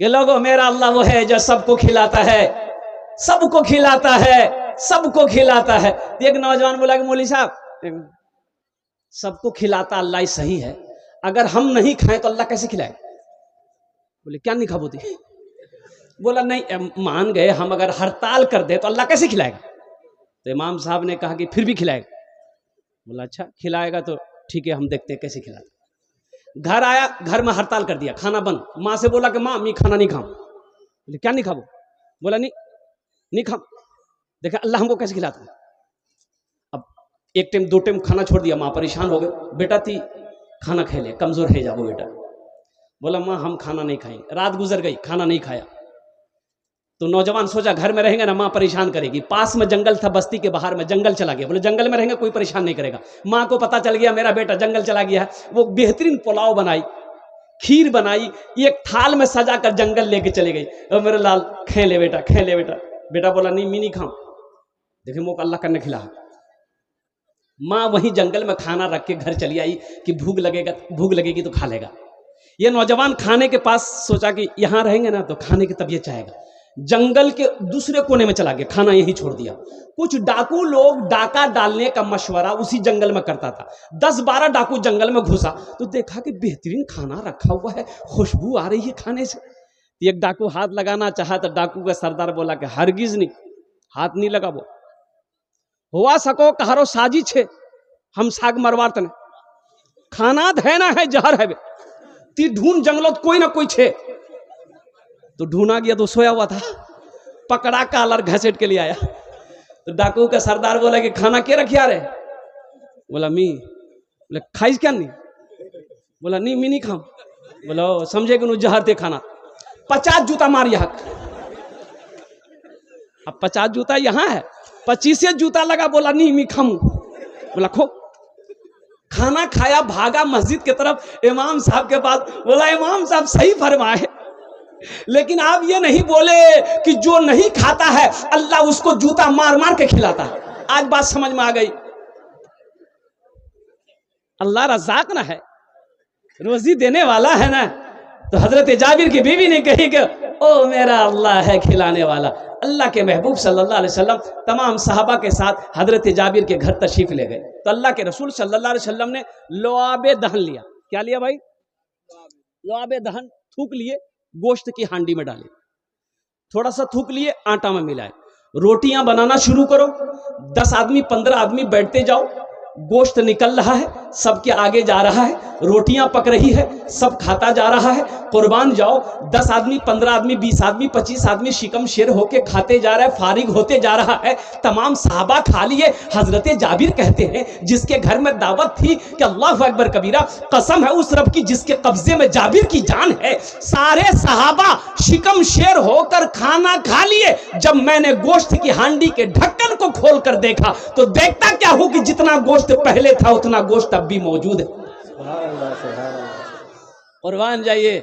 کہ لوگوں میرا اللہ وہ ہے جو سب کو کھلاتا ہے، سب کو کھلاتا ہے، سب کو کھلاتا ہے۔ ایک نوجوان بولا کہ مولوی صاحب سب کو کھلاتا اللہ ہی صحیح ہے، اگر ہم نہیں کھائیں تو اللہ کیسے کھلائے؟ بولے کیا نہیں کھابوتی؟ بولا نہیں مان گئے ہم اگر ہڑتال کر دے تو اللہ کیسے کھلائے گا؟ تو امام صاحب نے کہا کہ پھر بھی کھلائے گا۔ بولا اچھا کھلائے گا تو ٹھیک ہے، ہم دیکھتے ہیں کیسے کھلاتا۔ گھر آیا، گھر میں ہڑتال کر دیا، کھانا بند۔ ماں سے بولا کہ ماں میں کھانا نہیں کھاؤں۔ بولے کیا نہیں کھاؤ؟ بولا نہیں کھاؤں۔ دیکھا اللہ ہم کو کیسے کھلاتا ہے۔ اب ایک ٹائم دو ٹائم کھانا چھوڑ دیا، ماں پریشان ہو گئے، بیٹا تھی کھانا کھا لے، کمزور ہے جا وہ بیٹا۔ بولا ماں ہم کھانا نہیں کھائیں، رات گزر گئی کھانا نہیں کھایا۔ تو نوجوان سوچا گھر میں رہیں گے نا ماں پریشان کرے گی، پاس میں جنگل تھا، بستی کے باہر میں جنگل چلا گیا۔ بولے جنگل میں رہیں گے کوئی پریشان نہیں کرے گا۔ ماں کو پتا چل گیا میرا بیٹا جنگل چلا گیا ہے، وہ بہترین پلاؤ بنائی، کھیر بنائی، ایک تھال میں سجا کر جنگل لے کے چلے گئی۔ اور میرے لال کھے لے بیٹا، کھے لے بیٹا۔ بیٹا بولا نہیں میں نہیں کھاؤں۔ دیکھیں موقع اللہ کرنے کھلا۔ ماں وہیں جنگل میں کھانا رکھ کے گھر چلی آئی کہ بھوک لگے گی تو کھا لے گا۔ یہ نوجوان کھانے کے پاس سوچا کہ یہاں رہیں گے نا تو کھانے کی طبیعت چاہے گا، جنگل کے دوسرے کونے میں چلا گیا، کھانا یہیں چھوڑ دیا۔ کچھ ڈاکو لوگ ڈاکہ ڈالنے کا مشورہ اسی جنگل میں کرتا تھا۔ 10-12 ڈاکو جنگل میں گھسا تو دیکھا کہ بہترین کھانا رکھا ہوا ہے، خوشبو آ رہی ہے کھانے سے۔ ایک ڈاکو ہاتھ لگانا چاہا تو ڈاکو کا سردار بولا کہ ہرگز نہیں، ہاتھ نہیں لگا۔ وہ ہوا سکو کہارو ساجی چھے ہم ساگ مروار تنے کھانا دھینا ہے جہر ہے تی ڈھونڈ جنگلت کوئی نہ کوئی چھے۔ تو ڈھونڈا گیا تو سویا ہوا تھا، پکڑا کالر گھسیٹ کے لیے آیا۔ تو ڈاکو کا سردار بولا کہ کھانا کیا رکھیا رہے؟ بولا می۔ بولا کھائیس کیا نہیں؟ بولا نہیں میں نہیں کھاؤں۔ بولا سمجھے کہ جہر تے کھانا۔ 50 جوتا مار یہاں۔ اب 50 جوتا یہاں ہے، 25 جوتا لگا۔ بولا نہیں میں کھاؤں۔ بولا کھو۔ کھانا کھایا، بھاگا مسجد کی طرف امام صاحب کے پاس۔ بولا امام صاحب صحیح فرمائے، لیکن آپ یہ نہیں بولے کہ جو نہیں کھاتا ہے اللہ اس کو جوتا مار مار کے کھلاتا ہے۔ آج بات سمجھ میں آ گئی۔ اللہ رزاق نہ ہے، روزی دینے والا ہے نا۔ تو حضرت جابر کی بیوی نے کہی کہ او میرا اللہ ہے کھلانے والا۔ اللہ کے محبوب صلی اللہ علیہ وسلم تمام صحابہ کے ساتھ حضرت جابر کے گھر تشریف لے گئے تو اللہ کے رسول صلی اللہ علیہ وسلم نے لعاب دہن لیا۔ کیا لیا بھائی؟ لعاب دہن تھوک لیے، گوشت کی ہانڈی میں ڈالے، تھوڑا سا تھوک لیے، آٹا میں ملائے، روٹیاں بنانا شروع کرو۔ 10 آدمی 15 آدمی بیٹھتے جاؤ، گوشت نکل رہا ہے، سب کے آگے جا رہا ہے، روٹیاں پک رہی ہے، سب کھاتا جا رہا ہے۔ قربان جاؤ، 10 آدمی 15 آدمی 20 آدمی 25 آدمی شکم شیر ہو کے کھاتے جا رہا ہے، فارغ ہوتے جا رہا ہے۔ تمام صحابہ کھا لیے۔ حضرت جابر کہتے ہیں جس کے گھر میں دعوت تھی کہ اللہ اکبر کبیرہ، قسم ہے اس رب کی جس کے قبضے میں جابر کی جان ہے، سارے صحابہ شکم شیر ہو کر کھانا کھا لیے۔ جب میں نے گوشت کی ہانڈی کے ڈھکن کو کھول کر دیکھا تو دیکھتا کیا ہوں کہ جتنا گوشت پہلے تھا اتنا گوشت اب بھی موجود ہے۔ قربان جائیے۔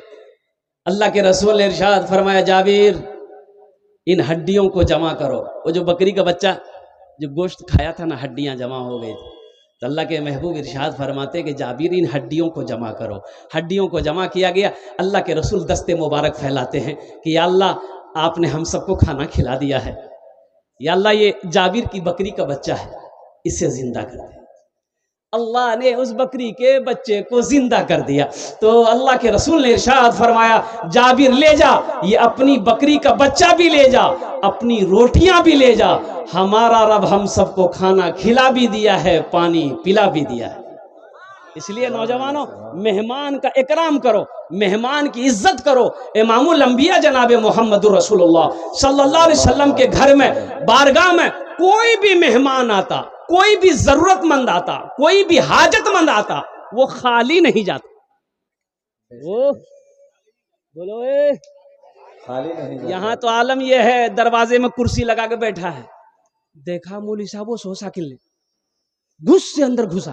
اللہ کے رسول نے ارشاد فرمایا جابر ان ہڈیوں کو جمع کرو۔ وہ جو بکری کا بچہ جو گوشت کھایا تھا نا، ہڈیاں جمع ہو گئی تھی۔ تو اللہ کے محبوب ارشاد فرماتے کہ جابر ان ہڈیوں کو جمع کرو۔ ہڈیوں کو جمع کیا گیا۔ اللہ کے رسول دستے مبارک پھیلاتے ہیں کہ یا اللہ آپ نے ہم سب کو کھانا کھلا دیا ہے، یا اللہ یہ جابر کی بکری کا بچہ ہے، اسے زندہ کر دے۔ اللہ نے اس بکری کے بچے کو زندہ کر دیا تو اللہ کے رسول نے ارشاد فرمایا جابر لے جا، یہ اپنی بکری کا بچہ بھی لے جا، اپنی روٹیاں بھی لے جا، ہمارا رب ہم سب کو کھانا کھلا بھی دیا ہے، پانی پلا بھی دیا ہے۔ اس لیے نوجوانوں مہمان کا اکرام کرو، مہمان کی عزت کرو۔ امام الانبیاء جناب محمد رسول اللہ صلی اللہ علیہ وسلم کے گھر میں بارگاہ میں کوئی بھی مہمان آتا، کوئی بھی ضرورت مند آتا، کوئی بھی حاجت مند آتا، وہ خالی نہیں جاتا۔ بولو خالی نہیں جاتا۔ یہاں تو عالم یہ ہے دروازے میں کرسی لگا کے بیٹھا ہے، دیکھا مولوی صاحب وہ سوسا کلنے گھس سے اندر گھسا۔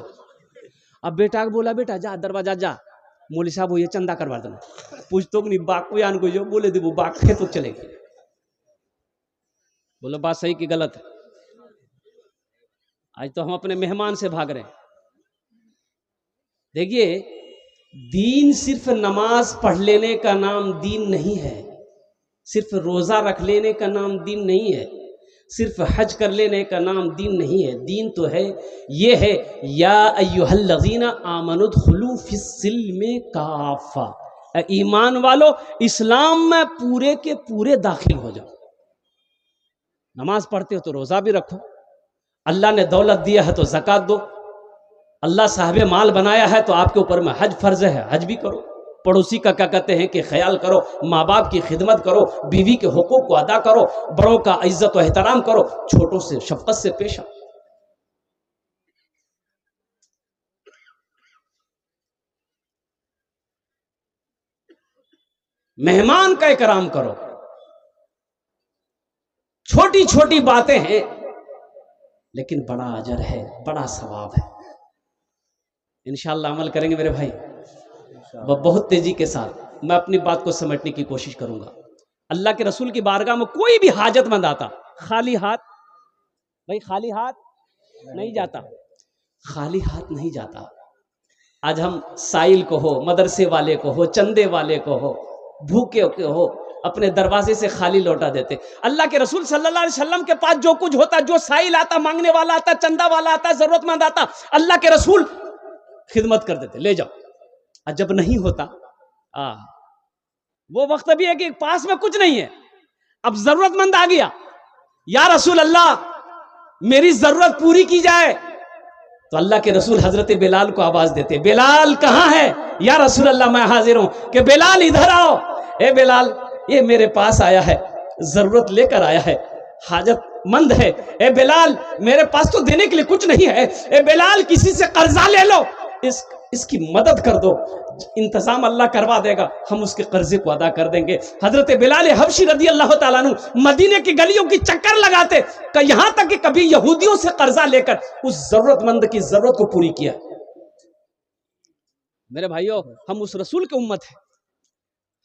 اب بیٹا بولا بیٹا جا دروازہ جا، مولوی صاحب وہ یہ چندہ کروا دینا، پوچھتو کہ نہیں باغ کو یان کو جو بولے دی وہ باغ کے تو چلے گی۔ بولو بات صحیح کی غلط ہے؟ آج تو ہم اپنے مہمان سے بھاگ رہے ہیں۔ دیکھیے دین صرف نماز پڑھ لینے کا نام دین نہیں ہے، صرف روزہ رکھ لینے کا نام دین نہیں ہے، صرف حج کر لینے کا نام دین نہیں ہے۔ دین تو ہے، یہ ہے یا ایھا الذین آمنوا ادخلوا فی السلم کافہ، اے ایمان والو اسلام میں پورے کے پورے داخل ہو جاؤ۔ نماز پڑھتے ہو تو روزہ بھی رکھو، اللہ نے دولت دیا ہے تو زکوٰۃ دو، اللہ صاحب مال بنایا ہے تو آپ کے اوپر میں حج فرض ہے، حج بھی کرو، پڑوسی کا کیا کہتے ہیں کہ خیال کرو، ماں باپ کی خدمت کرو، بیوی کے حقوق کو ادا کرو، بڑوں کا عزت و احترام کرو، چھوٹوں سے شفقت سے پیش آؤ۔ مہمان کا اکرام کرو، چھوٹی چھوٹی باتیں ہیں لیکن بڑا اجر ہے، بڑا ثواب ہے۔ انشاءاللہ عمل کریں گے میرے بھائی بہت تیزی کے ساتھ۔ میں اپنی بات کو سمجھنے کی کوشش کروں گا۔ اللہ کے رسول کی بارگاہ میں کوئی بھی حاجت مند آتا خالی ہاتھ، بھائی خالی ہاتھ نہیں جاتا، خالی ہاتھ نہیں جاتا۔ آج ہم سائل کو ہو، مدرسے والے کو ہو، چندے والے کو ہو، بھوکے کو ہو، اپنے دروازے سے خالی لوٹا دیتے۔ اللہ کے رسول صلی اللہ علیہ وسلم کے پاس جو کچھ ہوتا، جو سائل آتا، مانگنے والا آتا، چندہ والا آتا، ضرورت مند آتا، اللہ کے رسول خدمت کر دیتے، لے جاؤ۔ اور جب نہیں ہوتا وہ وقت بھی ہے کہ پاس میں کچھ نہیں ہے، اب ضرورت مند آ گیا، یا رسول اللہ میری ضرورت پوری کی جائے، تو اللہ کے رسول حضرت بلال کو آواز دیتے، بلال کہاں ہے؟ یا رسول اللہ میں حاضر ہوں، کہ بلال ادھر آؤ۔ اے بلال یہ میرے پاس آیا ہے، ضرورت لے کر آیا ہے، حاجت مند ہے۔ اے بلال میرے پاس تو دینے کے لیے کچھ نہیں ہے، اے بلال کسی سے قرضہ لے لو، اس کی مدد کر دو، انتظام اللہ کروا دے گا، ہم اس کے قرضے کو ادا کر دیں گے۔ حضرت بلال حبشی رضی اللہ تعالیٰ عنہ مدینے کی گلیوں کی چکر لگاتے کہ یہاں تک کہ کبھی یہودیوں سے قرضہ لے کر اس ضرورت مند کی ضرورت کو پوری کیا۔ میرے بھائیو ہم اس رسول کی امت ہیں،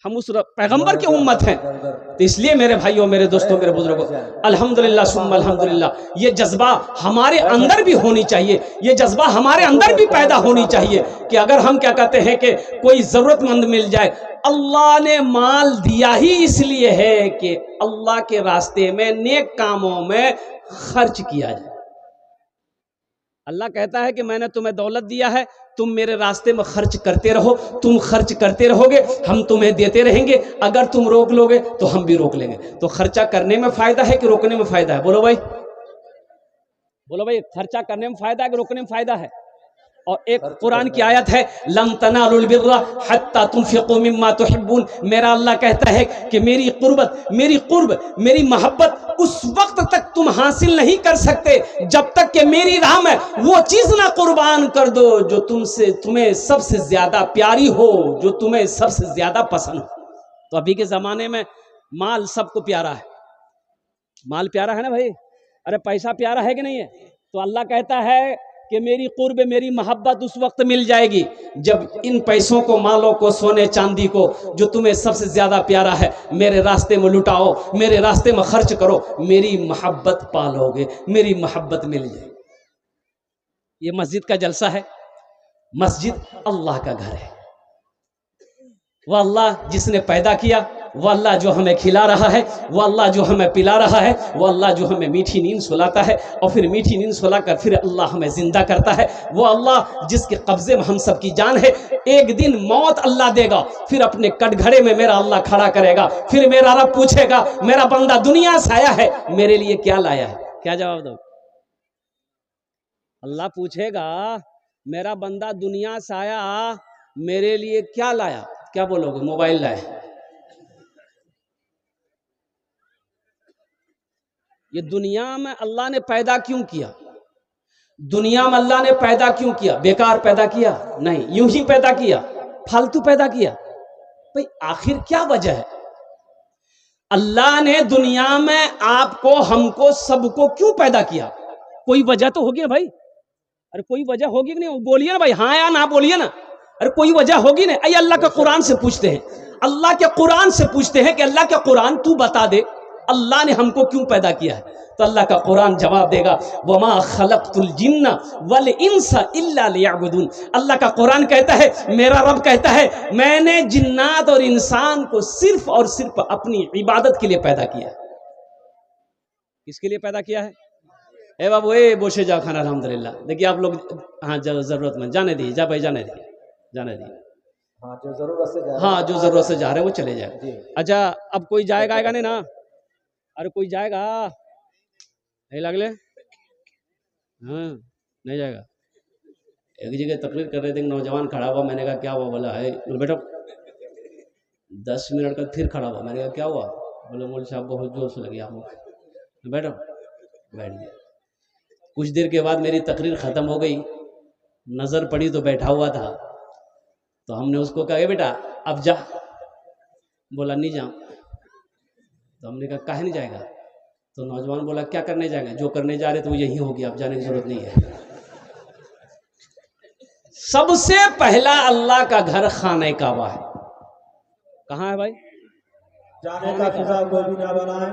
ہم اس پیغمبر کی امت ہیں، تو اس لیے میرے بھائیوں، میرے دوستوں، میرے بزرگوں، الحمدللہ ثم الحمدللہ یہ جذبہ ہمارے اندر بھی ہونی چاہیے، یہ جذبہ ہمارے اندر بھی پیدا ہونی چاہیے کہ اگر ہم کیا کہتے ہیں کہ کوئی ضرورت مند مل جائے، اللہ نے مال دیا ہی اس لیے ہے کہ اللہ کے راستے میں نیک کاموں میں خرچ کیا جائے۔ اللہ کہتا ہے کہ میں نے تمہیں دولت دیا ہے، تم میرے راستے میں خرچ کرتے رہو، تم خرچ کرتے رہو گے، ہم تمہیں دیتے رہیں گے، اگر تم روک لو گے تو ہم بھی روک لیں گے۔ تو خرچہ کرنے میں فائدہ ہے کہ روکنے میں فائدہ ہے؟ بولو بھائی، بولو بھائی، خرچہ کرنے میں فائدہ ہے کہ روکنے میں فائدہ ہے؟ اور ایک قرآن کی آیت ہے لن تنالوا البر حتى تنفقوا مما تحبون، میرا اللہ کہتا ہے کہ میری میری محبت اس وقت تک تم حاصل نہیں کر سکتے جب تک کہ میری راہ میں وہ چیز نہ قربان کر دو جو تمہیں سب سے زیادہ پیاری ہو، جو تمہیں سب سے زیادہ پسند ہو۔ تو ابھی کے زمانے میں مال سب کو پیارا ہے، مال پیارا ہے نا بھائی، ارے پیسہ پیارا ہے کہ نہیں ہے؟ تو اللہ کہتا ہے کہ میری قرب، میری محبت اس وقت مل جائے گی جب ان پیسوں کو، مالوں کو، سونے چاندی کو جو تمہیں سب سے زیادہ پیارا ہے میرے راستے میں لٹاؤ، میرے راستے میں خرچ کرو، میری محبت پالو گے، میری محبت مل جائے گی۔ یہ مسجد کا جلسہ ہے، مسجد اللہ کا گھر ہے، وہ اللہ جس نے پیدا کیا، وہ اللہ جو ہمیں کھلا رہا ہے، وہ اللہ جو ہمیں پلا رہا ہے، وہ اللہ جو ہمیں میٹھی نیند سلاتا ہے اور پھر میٹھی نیند سلا کر پھر اللہ ہمیں زندہ کرتا ہے، وہ اللہ جس کے قبضے میں ہم سب کی جان ہے۔ ایک دن موت اللہ دے گا، پھر اپنے کٹ گھڑے میں میرا اللہ کھڑا کرے گا، پھر میرا رب پوچھے گا میرا بندہ دنیا سے آیا ہے، میرے لیے کیا لایا ہے؟ کیا جواب دو؟ اللہ پوچھے گا میرا بندہ دنیا سے آیا، میرے لیے کیا لایا؟ کیا بولو گے؟ موبائل لائے۔ یہ دنیا میں اللہ نے پیدا کیوں کیا؟ دنیا میں اللہ نے پیدا کیوں کیا؟ بیکار پیدا کیا؟ نہیں، یوں ہی پیدا کیا، فالتو پیدا کیا؟ بھئی آخر کیا وجہ ہے؟ اللہ نے دنیا میں آپ کو، ہم کو، سب کو کیوں پیدا کیا؟ کوئی وجہ تو ہوگی نا بھائی، ارے کوئی وجہ ہوگی کہ نہیں؟ بولیے نا بھائی، ہاں یا نہ بولیے نا، ارے کوئی وجہ ہوگی نا۔ اے اللہ کے قرآن سے پوچھتے ہیں، اللہ کے قرآن سے پوچھتے ہیں کہ اللہ کے قرآن تو بتا دے اللہ نے ہم کو کیوں پیدا کیا ہے؟ تو اللہ کا قرآن جواب دے گا وما خلقت الجن والانس الا لیعبدون. اللہ کا قرآن کہتا ہے، میرا رب کہتا ہے، میں نے جنات اور انسان کو صرف اور صرف اپنی عبادت کے لیے پیدا کیا. کس کے لیے پیدا کیا ہے؟ اے بابو اے بوشے جا کھانا. الحمدللہ. دیکھیے آپ لوگ ہاں ضرورت مند جانے دیجیے، جا بھائی جانے دیجیے، جانے دیجیے. ہاں جو ضرورت سے جا رہے ہاں جو ضرورت سے جا رہے ہیں وہ چلے جائیں. جی. اچھا اب کوئی جائے گا نہیں نا؟ ارے کوئی جائے گا نہیں لگلے؟ ہاں نہیں جائے گا. ایک جگہ تقریر کر رہے تھے، نوجوان کھڑا ہوا، میں نے کہا کیا ہوا؟ بولا ہے بیٹا 10 منٹ کا پھر کھڑا ہوا. میں نے کہا کیا ہوا؟ بولے مولوی صاحب بہت زور سے لگی آپ کو. بیٹھو. بیٹھ گیا. کچھ دیر کے بعد میری تقریر ختم ہو گئی، نظر پڑی تو بیٹھا ہوا تھا، تو ہم نے اس کو کہا اے بیٹا اب جا. بولا نہیں جاؤں. تو ہم نے کہا کاہے نہیں جائے گا؟ تو نوجوان بولا کیا کرنے جائیں گے؟ جو کرنے جا رہے تو وہ یہی ہوگی، اب جانے کی ضرورت نہیں ہے. سب سے پہلا اللہ کا گھر خانہ کعبہ ہے. کہاں ہے بھائی؟ جانے کا فضا کوئی بھی نہ بنائے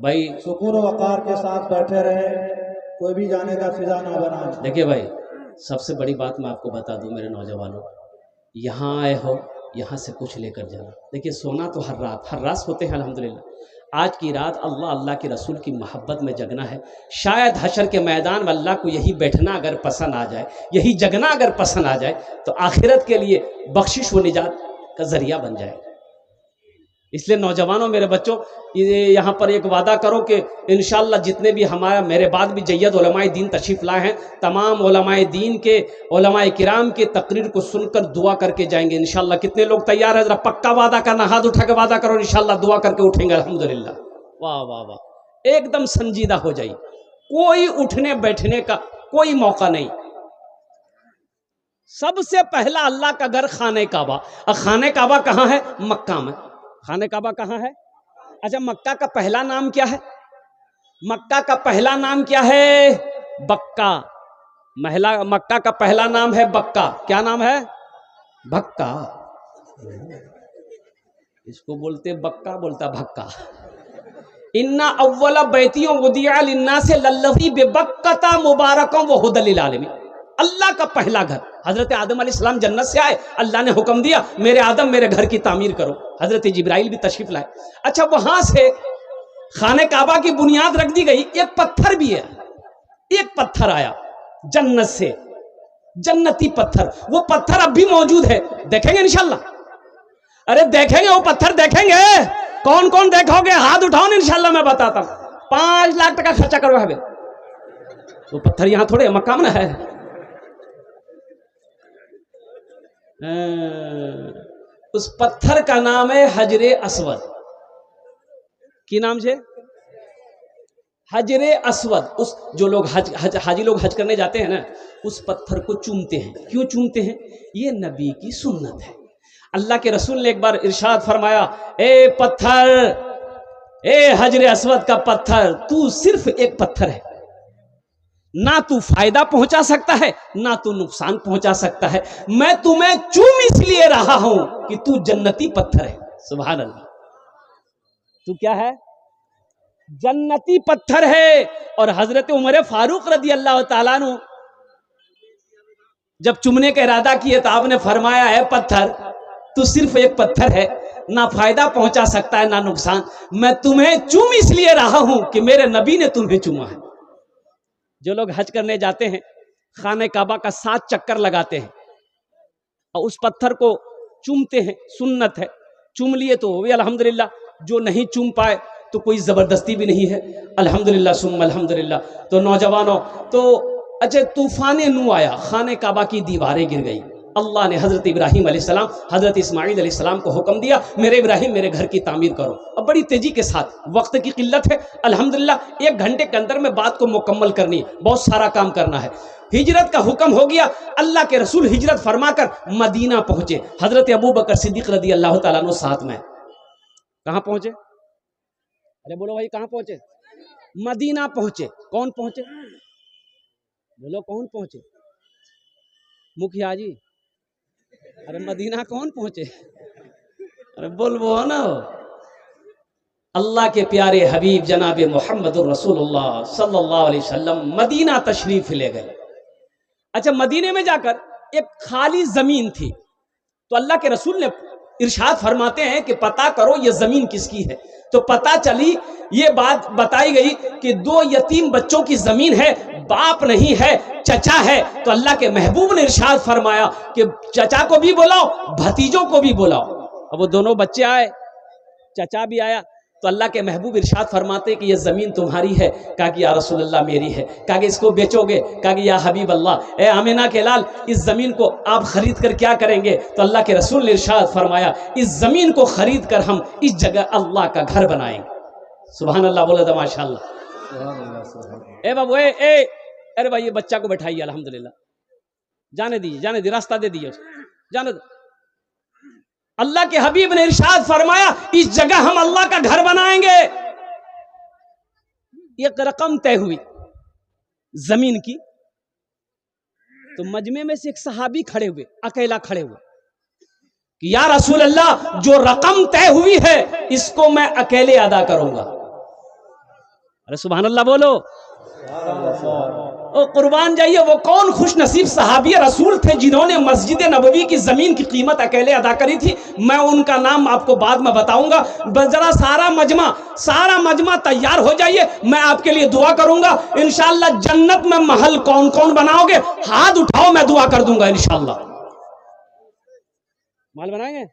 بھائی. سکون و وقار کے ساتھ بیٹھے رہے، کوئی بھی جانے کا فضا نہ بنائے. دیکھیے بھائی سب سے بڑی بات میں آپ کو بتا دوں میرے نوجوانوں، یہاں آئے ہو یہاں سے کچھ لے کر جانا. دیکھیے سونا تو ہر رات ہوتے ہیں الحمدللہ. آج کی رات اللہ کے رسول کی محبت میں جگنا ہے. شاید حشر کے میدان میں اللہ کو یہی بیٹھنا اگر پسند آ جائے، یہی جگنا اگر پسند آ جائے تو آخرت کے لیے بخشش و نجات کا ذریعہ بن جائے. اس لیے نوجوانوں میرے بچوں یہاں پر ایک وعدہ کرو کہ انشاءاللہ جتنے بھی میرے بعد بھی جید علماء دین تشریف لائے ہیں، تمام علماء دین کے علماء کرام کے تقریر کو سن کر دعا کر کے جائیں گے انشاءاللہ. کتنے لوگ تیار ہیں؟ ذرا پکا وعدہ کرنا، ہاتھ اٹھا کے وعدہ کرو انشاءاللہ دعا کر کے اٹھیں گے الحمدللہ. واہ واہ واہ. ایک دم سنجیدہ ہو جائیے، کوئی اٹھنے بیٹھنے کا کوئی موقع نہیں. سب سے پہلا اللہ کا گھر خانہ کعبہ. خانہ کعبہ کہاں ہے؟ مکہ میں. خانہ کعبہ کہاں ہے؟ اچھا مکہ کا پہلا نام کیا ہے؟ مکہ کا پہلا نام کیا ہے؟ بکہ. مکہ کا پہلا نام ہے بکہ. کیا نام ہے؟ بکہ. اس کو بولتے بکہ، بولتا بھکا. اِنَّ اَوَّلَ بَيْتٍ وُضِعَ لِلنَّاسِ لَلَّذِي بِبَکَّةَ مُبَارَکًا وَہُدًى لِلْعَالَمِينَ. اللہ کا پہلا گھر. حضرت آدم علیہ السلام جنت سے آئے، اللہ نے حکم دیا میرے آدم میرے گھر کی تعمیر کرو. حضرت جبرائیل بھی تشریف لائے. اچھا وہاں سے خانہ کعبہ کی بنیاد رکھ دی گئی. ایک پتھر بھی ہے، ایک پتھر آیا جنت سے، جنتی پتھر. وہ پتھر اب بھی موجود ہے، دیکھیں گے انشاءاللہ. ارے دیکھیں گے وہ پتھر، دیکھیں گے. کون کون دیکھو گے؟ ہاتھ اٹھاؤ نا انشاءاللہ. میں بتاتا ہوں 5 لاکھ ٹکا خرچہ کرو ہے. وہ پتھر یہاں تھوڑے مکہ میں ہے. اس پتھر کا نام ہے حجر اسود. کی نام سے؟ حجر اسود. اس جو لوگ حاجی لوگ حج کرنے جاتے ہیں نا، اس پتھر کو چومتے ہیں. کیوں چومتے ہیں؟ یہ نبی کی سنت ہے. اللہ کے رسول نے ایک بار ارشاد فرمایا، اے پتھر، اے حجر اسود کا پتھر، تو صرف ایک پتھر ہے، نہ تو فائدہ پہنچا سکتا ہے نہ تو نقصان پہنچا سکتا ہے. میں تمہیں چوم اس لیے رہا ہوں کہ تو جنتی پتھر ہے. سبحان اللہ. تو کیا ہے؟ جنتی پتھر ہے. اور حضرت عمر فاروق رضی اللہ تعالیٰ عنہ جب چومنے کا ارادہ کیے تو آپ نے فرمایا ہے پتھر تو صرف ایک پتھر ہے، نہ فائدہ پہنچا سکتا ہے نہ نقصان. میں تمہیں چوم اس لیے رہا ہوں کہ میرے نبی نے تمہیں چوما ہے. جو لوگ حج کرنے جاتے ہیں خانہ کعبہ کا 7 چکر لگاتے ہیں اور اس پتھر کو چومتے ہیں، سنت ہے. چوم لیے تو وہ بھی الحمدللہ، جو نہیں چوم پائے تو کوئی زبردستی بھی نہیں ہے. الحمدللہ ثم الحمدللہ. تو نوجوانوں، تو اچھا طوفان نو آیا، خانہ کعبہ کی دیواریں گر گئی. اللہ نے حضرت ابراہیم علیہ السلام، حضرت اسماعیل علیہ السلام کو حکم دیا میرے ابراہیم میرے گھر کی تعمیر کرو. اب بڑی تیزی کے ساتھ، وقت کی قلت ہے الحمدللہ، 1 گھنٹے کے اندر میں بات کو مکمل کرنی ہے، بہت سارا کام کرنا ہے. ہجرت کا حکم ہو گیا. اللہ کے رسول ہجرت فرما کر مدینہ پہنچے. حضرت ابو بکر صدیق رضی اللہ تعالیٰ عنہ ساتھ میں. کہاں پہنچے؟ ارے بولو بھائی کہاں پہنچے؟ مدینہ پہنچے. کون پہنچے؟ بولو کون پہنچے؟ مکھیا جی. ارے مدینہ کون پہنچے؟ ارے بول وہ نا. اللہ کے پیارے حبیب جناب محمد الرسول اللہ صلی اللہ علیہ وسلم مدینہ تشریف لے گئے. اچھا مدینے میں جا کر ایک خالی زمین تھی تو اللہ کے رسول نے ارشاد فرماتے ہیں کہ پتہ کرو یہ زمین کس کی ہے. تو پتہ چلی یہ بات بتائی گئی کہ 2 یتیم بچوں کی زمین ہے, باپ نہیں ہے چچا ہے. تو اللہ کے محبوب نے ارشاد فرمایا کہ چچا کو بھی بلاؤ بھتیجوں کو بھی بلاؤ. اب وہ دونوں بچے آئے, چچا بھی آیا. تو اللہ کے محبوب ارشاد فرماتے کہ یہ زمین تمہاری ہے. کہا کہ یا رسول اللہ میری ہے. کہا کہ اس کو بیچو گے؟ کہا کہ یا حبیب اللہ اے آمینہ کے لال اس زمین کو آپ خرید کر کیا کریں گے؟ تو اللہ کے رسول نے ارشاد فرمایا اس زمین کو خرید کر ہم اس جگہ اللہ کا گھر بنائیں گے. سبحان اللہ بولے تو ماشاء اللہ. اے بابو اے ارے بھائی یہ بچہ کو بٹھائیے, الحمدللہ جانے دیجیے راستہ دے دیجیے جانے دو. اللہ کے حبیب نے ارشاد فرمایا اس جگہ ہم اللہ کا گھر بنائیں گے. ایک رقم طے ہوئی زمین کی. تو مجمع میں سے ایک صحابی کھڑے ہوئے, اکیلا کھڑے ہوئے کہ یا رسول اللہ جو رقم طے ہوئی ہے اس کو میں اکیلے ادا کروں گا. ارے سبحان اللہ بولو. او قربان جائیے وہ کون خوش نصیب صحابی رسول تھے جنہوں نے مسجد نبوی کی زمین کی قیمت اکیلے ادا کری تھی. میں ان کا نام آپ کو بعد میں بتاؤں گا. بس ذرا سارا مجمع تیار ہو جائیے, میں آپ کے لیے دعا کروں گا. انشاءاللہ جنت میں محل کون کون بناؤ گے ہاتھ اٹھاؤ, میں دعا کر دوں گا انشاءاللہ. محل بنائیں گے؟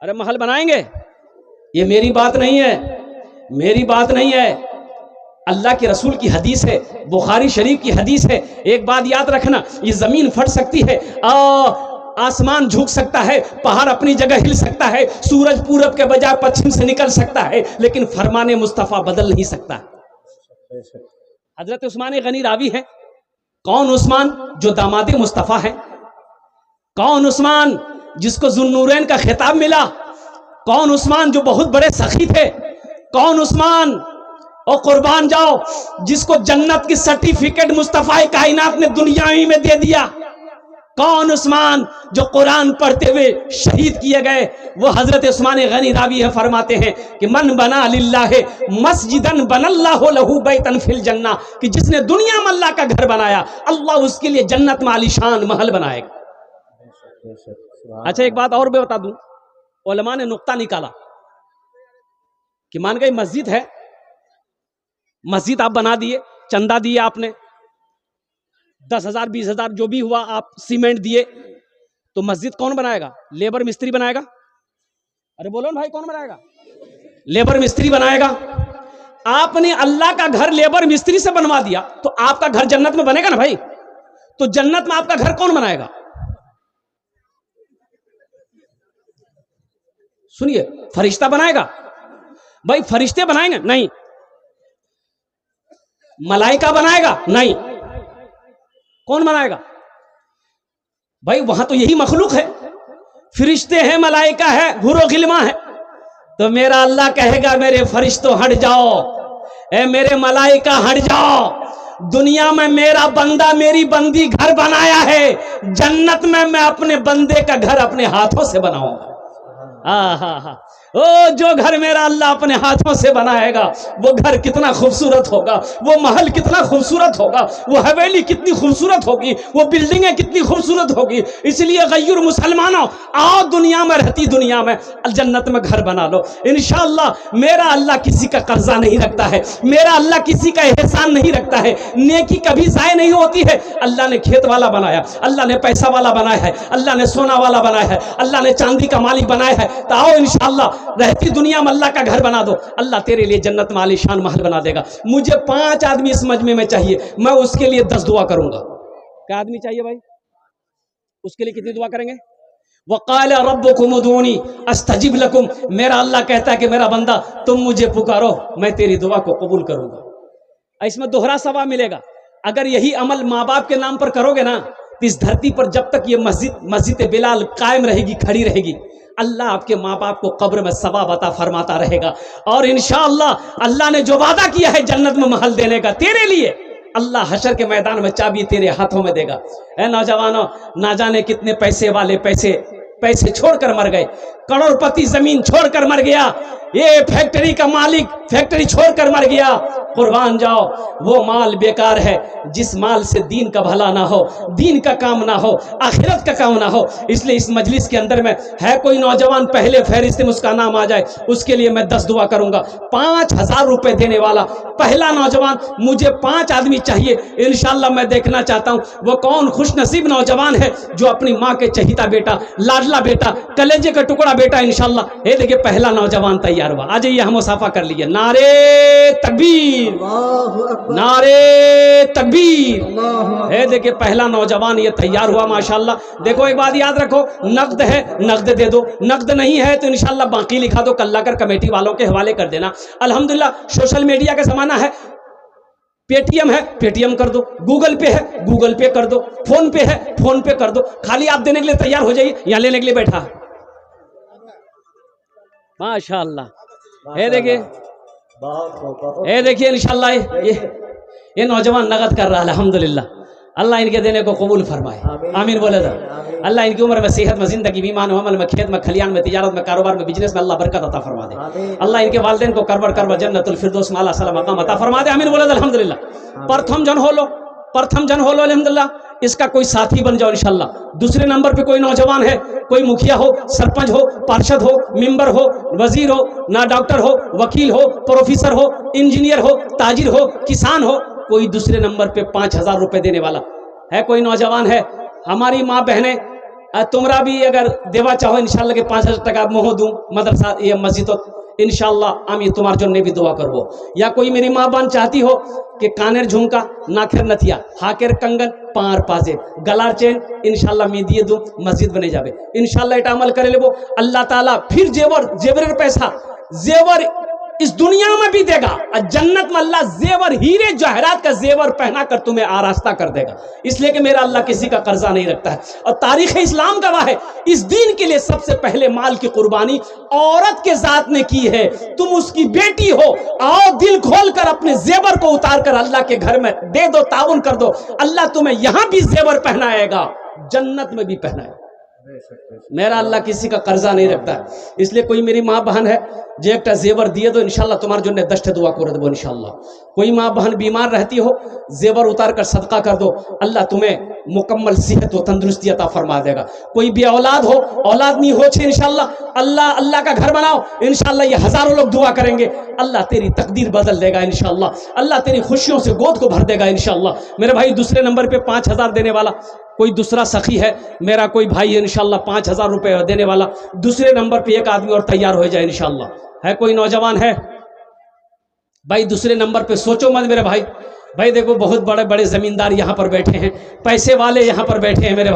ارے محل بنائیں گے. یہ میری بات نہیں ہے, میری بات نہیں ہے, اللہ کے رسول کی حدیث ہے, بخاری شریف کی حدیث ہے. ایک بات یاد رکھنا, یہ زمین پھٹ سکتی ہے, آسمان جھک سکتا ہے, پہاڑ اپنی جگہ ہل سکتا ہے, سورج پورب کے بجائے پچھم سے نکل سکتا ہے, لیکن فرمان مصطفیٰ بدل نہیں سکتا. حضرت عثمان غنی راوی ہے. کون عثمان؟ جو داماد مصطفیٰ ہے. کون عثمان؟ جس کو ذوالنورین کا خطاب ملا. کون عثمان؟ جو بہت بڑے سخی تھے. کون عثمان؟ اور قربان جاؤ جس کو جنت کی سرٹیفکیٹ مصطفیٰ کائنات نے دنیا میں دے دیا. کون عثمان؟ جو قرآن پڑھتے ہوئے شہید کیے گئے. وہ حضرت عثمان غنی راوی ہے, فرماتے ہیں کہ من بنا للہ مسجدن بن اللہ لہو بیتن فی الجنہ, کہ جس نے دنیا میں اللہ کا گھر بنایا اللہ اس کے لیے جنت میں عالیشان محل بنائے گا. اچھا ایک بات اور بھی بتا دوں, علماء نے نقطہ نکالا کہ مان گئی مسجد ہے, مسجد آپ بنا دیے, چندہ دیے آپ نے 10,000 20,000 جو بھی ہوا, آپ سیمنٹ دیے, تو مسجد کون بنائے گا؟ لیبر مستری بنائے گا. ارے بولو بھائی کون بنائے گا؟ لیبر مستری بنائے گا. آپ نے اللہ کا گھر لیبر مستری سے بنوا دیا تو آپ کا گھر جنت میں بنے گا نا بھائی. تو جنت میں آپ کا گھر کون بنائے گا؟ سنیے, فرشتہ بنائے گا بھائی؟ فرشتے بنائیں گے؟ نہیں. ملائکہ بنائے گا؟ نہیں. کون بنائے گا بھائی؟ وہاں تو یہی مخلوق ہے, فرشتے ہیں, ملائکہ ہے, حور و غلمان ہے. تو میرا اللہ کہے گا میرے فرشتوں ہٹ جاؤ, اے میرے ملائکہ ہٹ جاؤ, دنیا میں میرا بندہ میری بندی گھر بنایا ہے, جنت میں اپنے بندے کا گھر اپنے ہاتھوں سے بناؤں گا. او جو گھر میرا اللہ اپنے ہاتھوں سے بنائے گا وہ گھر کتنا خوبصورت ہوگا, وہ محل کتنا خوبصورت ہوگا, وہ حویلی کتنی خوبصورت ہوگی, وہ بلڈنگیں کتنی خوبصورت ہوگی. اس لیے غیر مسلمانوں آؤ دنیا میں, رہتی دنیا میں جنت میں گھر بنا لو انشاءاللہ. میرا اللہ کسی کا قرضہ نہیں رکھتا ہے, میرا اللہ کسی کا احسان نہیں رکھتا ہے, نیکی کبھی ضائع نہیں ہوتی ہے. اللہ نے کھیت والا بنایا, اللہ نے پیسہ والا بنایا ہے, اللہ نے سونا والا بنایا ہے, اللہ نے چاندی کا مالک بنایا ہے. تو آؤ انشاءاللہ رہتی دنیا میں اللہ کا گھر بنا دو, اللہ تیرے لیے جنت میں عالیشان محل بنا دے گا. مجھے 5 آدمی اس مجمع میں چاہیے, میں اس کے لیے 10 دعا کروں گا. کیا آدمی چاہیے بھائی؟ اس کے لیے کتنی دعا کریں گے؟ وقال ربکم ادعونی استجب لکم. میرا اللہ کہتا ہے کہ میرا بندہ تم مجھے پکارو میں تیری دعا کو قبول کروں گا. اس میں دوہرا ثواب ملے گا. اگر یہی عمل ماں باپ کے نام پر کرو گے نا تو اس دھرتی پر جب تک یہ مسجد بلال قائم رہے گی, کھڑی رہے گی, اللہ آپ کے ماں باپ کو قبر میں ثواب عطا فرماتا رہے گا. اور انشاءاللہ اللہ نے جو وعدہ کیا ہے جنت میں محل دینے کا تیرے لیے, اللہ حشر کے میدان میں چابی تیرے ہاتھوں میں دے گا. اے نوجوانوں, نہ جانے کتنے پیسے والے پیسے چھوڑ کر مر گئے, کروڑ پتی زمین چھوڑ کر مر گیا, یہ فیکٹری کا مالک فیکٹری چھوڑ کر مر گیا، قربان جاؤ، وہ مال بیکار ہے جس مال سے دین کا بھلا نہ ہو، دین کا کام نہ ہو، آخرت کا کام نہ ہو۔ اس لیے اس مجلس کے اندر میں ہے کوئی نوجوان پہلے فہرست میں اس کا نام آ جائے، اس کے لیے میں 10 دعا کروں گا۔ 5000 روپے دینے والا پہلا نوجوان، مجھے 5 آدمی چاہیے انشاءاللہ۔ میں دیکھنا چاہتا ہوں وہ کون خوش نصیب نوجوان ہے جو اپنی ماں کے چہیتا بیٹا، لاڈلا بیٹا، کلیجے کا ٹکڑا بیٹا انشاءاللہ۔ یہ دیکھیں پہلا نوجوان تیار ہوا، آ جائیے ہم مصافحہ کر لیجیے۔ نعرے تکبیر، نعرے تکبیر۔ اے دیکھیں پہلا نوجوان یہ تیار ہوا ماشاءاللہ۔ دیکھو ایک بات یاد رکھو، نقد ہے نقد دے دو، نقد نہیں ہے تو انشاءاللہ باقی لکھا دو، کل لا کر کمیٹی والوں کے حوالے کر دینا۔ الحمدللہ سوشل میڈیا کا زمانہ ہے، پے ٹی ایم ہے پے ٹی ایم کر دو، گوگل پے ہے گوگل پے کر دو، فون پے ہے فون پے کر دو۔ خالی آپ دینے کے لیے تیار ہو جائیے یا لینے کے لیے بیٹھا ماشاءاللہ۔ اے دیکھیں اے دیکھیے انشاءاللہ یہ نوجوان نقد کر رہا ہے الحمدللہ۔ اللہ ان کے دینے کو قبول فرمائے، آمین بولے تھا۔ اللہ ان کی عمر میں صحت میں زندگی میں ایمان و عمل میں کھیت میں کھلیان میں تجارت میں کاروبار میں بزنس میں اللہ برکت عطا فرما دے۔ اللہ ان کے والدین کو کربر جنت الفردوس میں اللہ صلی اللہ مقام عطا فرما دے، آمین بولے تھا الحمدللہ۔ پرتھم جن ہو لو الحمدللہ، اس کا کوئی ساتھی بن جاؤ انشاءاللہ۔ دوسرے نمبر پہ کوئی نوجوان ہے، کوئی مکھیا ہو، سرپنچ ہو، پارشد ہو، ممبر ہو، وزیر ہو، نہ ڈاکٹر ہو، وکیل ہو، پروفیسر ہو، انجینئر ہو، تاجر ہو، کسان ہو، کوئی دوسرے نمبر پہ 5000 روپے دینے والا ہے، کوئی نوجوان ہے۔ ہماری ماں بہنیں تمہارا بھی اگر دیوا چاہو انشاءاللہ کہ 5000 ٹکا مہو دوں مدرسہ یہ مسجد انشاءاللہ آمین تمہار جو نے بھی دعا کرو۔ یا کوئی میری ماں بہن چاہتی ہو کہ کانر جھمکا، ناکھر نتھیا، ہاکر کنگن، پار پازے، گلار چین انشاءاللہ میں دیے دوں مسجد بنے جاوے انشاءاللہ۔ ایٹ عمل کرے لے وہ اللہ تعالیٰ پھر زیور پیسہ زیور اس دنیا میں بھی دے گا، اور جنت میں اللہ زیور ہیرے جواہرات کا زیور پہنا کر تمہیں آراستہ کر دے گا، اس لیے کہ میرا اللہ کسی کا قرضہ نہیں رکھتا ہے۔ اور تاریخ اسلام گواہ ہے اس دین کے لیے سب سے پہلے مال کی قربانی عورت کے ذات نے کی ہے۔ تم اس کی بیٹی ہو، آؤ دل کھول کر اپنے زیور کو اتار کر اللہ کے گھر میں دے دو، تعاون کر دو، اللہ تمہیں یہاں بھی زیور پہنائے گا، جنت میں بھی پہنائے گا۔ میرا اللہ کسی کا قرضہ نہیں رکھتا ہے، اس لیے کوئی میری ماں بہن ہے جو ایک زیور دیے دو انشاءاللہ تمہار جو نے دشت دعا کر دو انشاءاللہ۔ کوئی ماں بہن بیمار رہتی ہو، زیور اتار کر صدقہ کر دو، اللہ تمہیں مکمل صحت و تندرستی عطا فرما دے گا۔ کوئی بے اولاد ہو، اولاد نہیں ہو چھے انشاءاللہ، اللہ کا گھر بناؤ انشاءاللہ، یہ ہزاروں لوگ دعا کریں گے، اللہ تیری تقدیر بدل دے گا انشاءاللہ، اللہ تیری خوشیوں سے گود کو بھر دے گا انشاءاللہ۔ میرے بھائی دوسرے نمبر پہ 5000 دینے والا کوئی دوسرا سخی ہے، میرا کوئی بھائی ہے انشاءاللہ 5000 روپے دینے والا، دوسرے نمبر پہ ایک آدمی اور تیار ہو جائے انشاءاللہ۔ ہے کوئی نوجوان ہے بھائی دوسرے نمبر پہ؟ سوچو مت میرے بھائی دیکھو بہت بڑے بڑے زمیندار یہاں پر بیٹھے ہیں، پیسے والے یہاں پر بیٹھے ہیں میرے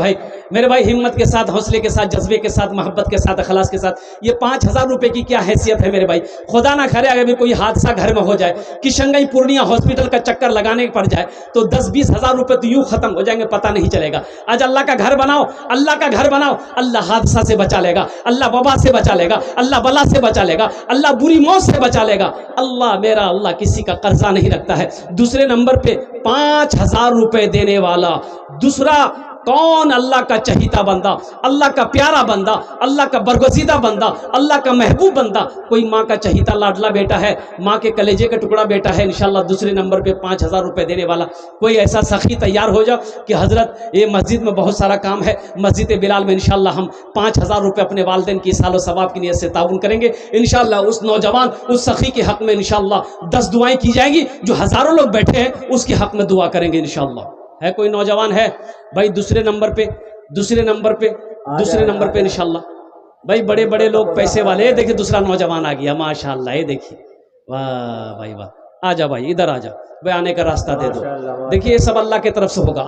بھائی ہمت کے ساتھ، حوصلے کے ساتھ، جذبے کے ساتھ، محبت کے ساتھ، اخلاص کے ساتھ۔ یہ 5000 روپے کی کیا حیثیت ہے میرے بھائی؟ خدا نہ کرے اگر بھی کوئی حادثہ گھر میں ہو جائے، کشنگئی پورنیہ ہاسپٹل کا چکر لگانے پڑ جائے تو 10-20 ہزار روپے تو یوں ختم ہو جائیں گے، پتہ نہیں چلے گا۔ آج اللہ کا گھر بناؤ، اللہ کا گھر بناؤ، اللہ حادثہ سے بچا لے گا، اللہ وبا سے بچا لے گا، اللہ بلا سے بچا لے گا، اللہ بری موت سے بچا لے گا۔ اللہ میرا اللہ کسی کا قرضہ نہیں رکھتا ہے۔ دوسرے نمبر پہ 5000 روپے دینے والا دوسرا کون؟ اللہ کا چہیتا بندہ، اللہ کا پیارا بندہ، اللہ کا برگزیدہ بندہ، اللہ کا محبوب بندہ۔ کوئی ماں کا چہیتا لاڈلا بیٹا ہے، ماں کے کلیجے کا ٹکڑا بیٹا ہے انشاءاللہ، دوسرے نمبر پہ 5000 روپے دینے والا کوئی ایسا سخی تیار ہو جاؤ کہ حضرت یہ مسجد میں بہت سارا کام ہے، مسجد بلال میں انشاءاللہ ہم 5000 روپے اپنے والدین کی سال و ثواب کی نیت سے تعاون کریں گے انشاءاللہ۔ اس نوجوان اس سخی کے حق میں انشاءاللہ 10 دعائیں کی جائیں گی، جو ہزاروں لوگ بیٹھے ہیں اس کے حق میں دعا کریں گے انشاءاللہ۔ ہے کوئی نوجوان ہے بھائی دوسرے نمبر پہ انشاءاللہ؟ بھائی بڑے بڑے لوگ پیسے والے، دیکھیں دوسرا نوجوان آ گیا ماشاءاللہ، یہ دیکھیے، واہ بھائی واہ، آ جا بھائی ادھر آ جا بھائی، آنے کا راستہ دے دو۔ دیکھیے یہ سب اللہ کی طرف سے ہوگا۔